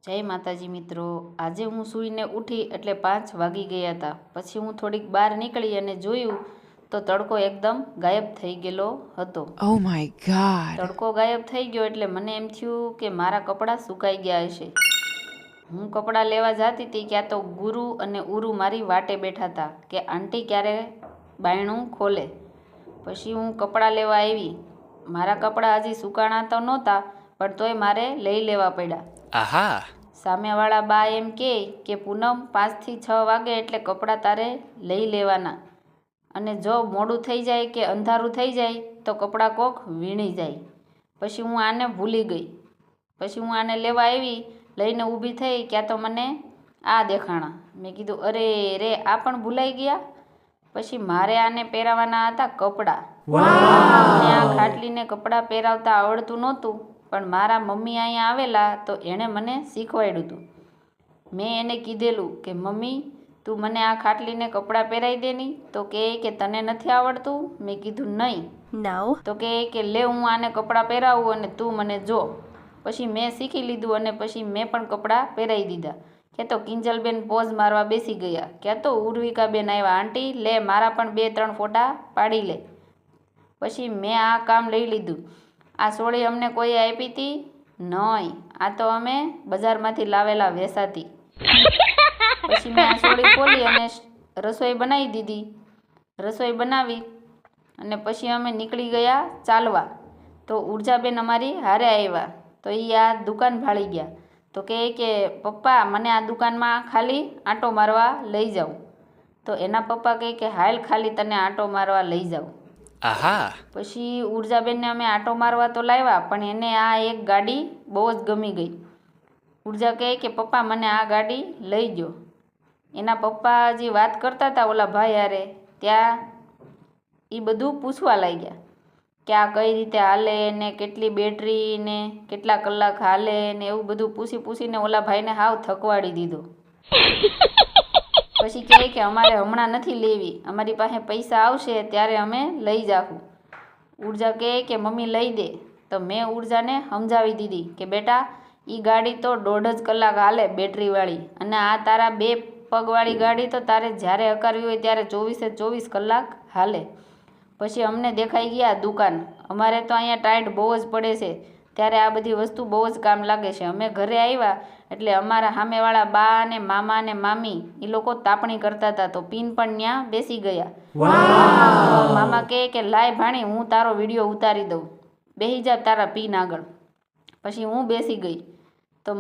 જય માતાજી મિત્રો, આજે હું સૂઈને ઉઠી એટલે 5 વાગી ગયા હતા. પછી હું થોડીક બહાર નીકળી અને જોયું તો તડકો એકદમ ગાયબ થઈ ગયેલો હતો. Oh my god. તડકો ગાયબ થઈ ગયો એટલે મને એમ થયું કે મારા કપડાં સુકાઈ ગયા હશે. હું કપડાં લેવા જતી હતી ક્યાં તો ગુરુ અને ઉરુ મારી વાટે બેઠા હતા કે આંટી ક્યારે બાયણું ખોલે. પછી હું કપડાં લેવા આવી. મારા કપડાં હજી સુકાણા તો નહોતા પણ તોય મારે લઈ લેવા પડ્યા. આહા. સામેવાળા બા એમ કે પૂનમ 5 થી 6 વાગે એટલે કપડાં તારે લઈ લેવાના, અને જો મોડું થઈ જાય કે અંધારું થઈ જાય તો કપડાં કોક વીણી જાય. પછી હું આને ભૂલી ગઈ. પછી હું આને લેવા આવી, લઈને ઊભી થઈ ક્યાં તો મને આ દેખાણા. મેં કીધું અરે રે, આ પણ ભૂલાઈ ગયા. પછી મારે આને પહેરાવાના હતા કપડાં. મને આ ખાટલીને કપડાં પહેરાવતા આવડતું નહોતું, પણ મારા મમ્મી અહીંયા આવેલા તો એણે મને શીખવાડ્યું હતું. મેં એને કીધેલું કે મમ્મી તું મને આ ખાટલીને કપડાં પહેરાવી દેની. તો કે તને નથી આવડતું? મેં કીધું નહીં. તો કે લે હું આને કપડાં પહેરાવું અને તું મને જો. પછી મેં શીખી લીધું અને પછી મેં પણ કપડાં પહેરાવી દીધા. કે તો કિંજલબેન પોઝ મારવા બેસી ગયા. કે તો ઉર્વિકાબેન આવ્યા, આંટી લે મારા પણ 2-3 ફોટા પાડી લે. પછી મેં આ કામ લઈ લીધું. આ સોળી અમને કોઈ આપી હતી નહીં, આ તો અમે બજારમાંથી લાવેલા વેસાતી. પછી મેં આ સોળી ખોલી અને રસોઈ બનાવી દીધી. રસોઈ બનાવી અને પછી અમે નીકળી ગયા ચાલવા. તો ઉર્જાબેન અમારી હારે આવ્યા. તો એ આ દુકાન ભાળી ગયા. તો કે પપ્પા મને આ દુકાનમાં ખાલી આંટો મારવા લઈ જાઓ. તો એના પપ્પા કે હાલ ખાલી તને આંટો મારવા લઈ જાઓ. આહા. પછી ઉર્જાબેનને અમે આંટો મારવા તો લાવ્યા, પણ એને આ એક ગાડી બહુ જ ગમી ગઈ. ઉર્જા કે પપ્પા મને આ ગાડી લઈ ગયો. એના પપ્પા હજી વાત કરતા હતા ઓલા ભાઈ હારે, ત્યાં એ બધું પૂછવા લાગ્યા કે આ કઈ રીતે હાલે ને કેટલી બેટરી ને કેટલા કલાક હાલે ને એવું બધું પૂછીને ઓલા ભાઈને હાવ થકવાડી દીધો. પછી કે અમારે હમણાં નથી લેવી, અમારી પાસે પૈસા આવશે ત્યારે અમે લઈ જાશું. ઉર્જા કે મમ્મી લઈ દે. તો મેં ઉર્જાને સમજાવી દીધી કે બેટા એ ગાડી તો 1.5 કલાક હાલે બેટરીવાળી, અને આ તારા 2 પગવાળી ગાડી તો તારે જ્યારે હકારવી હોય ત્યારે 24 કલાક હાલે. પછી અમને દેખાઈ ગયા દુકાન. અમારે તો અહીંયા ટાઈટ બહુ જ પડે છે, ત્યારે આ બધી વસ્તુ બહુ જ કામ લાગે છે. અમે ઘરે આવ્યા એટલે અમારા સામેવાળા બા ને મામા ને મામી એ લોકો તાપણી કરતા હતા. તો પીન પણ ત્યાં બેસી ગયા. મામા કે લાય ભાણી હું તારો વિડીયો ઉતારી દઉં, બેસી જા તારા પીન આગળ. પછી હું બેસી ગઈ. તો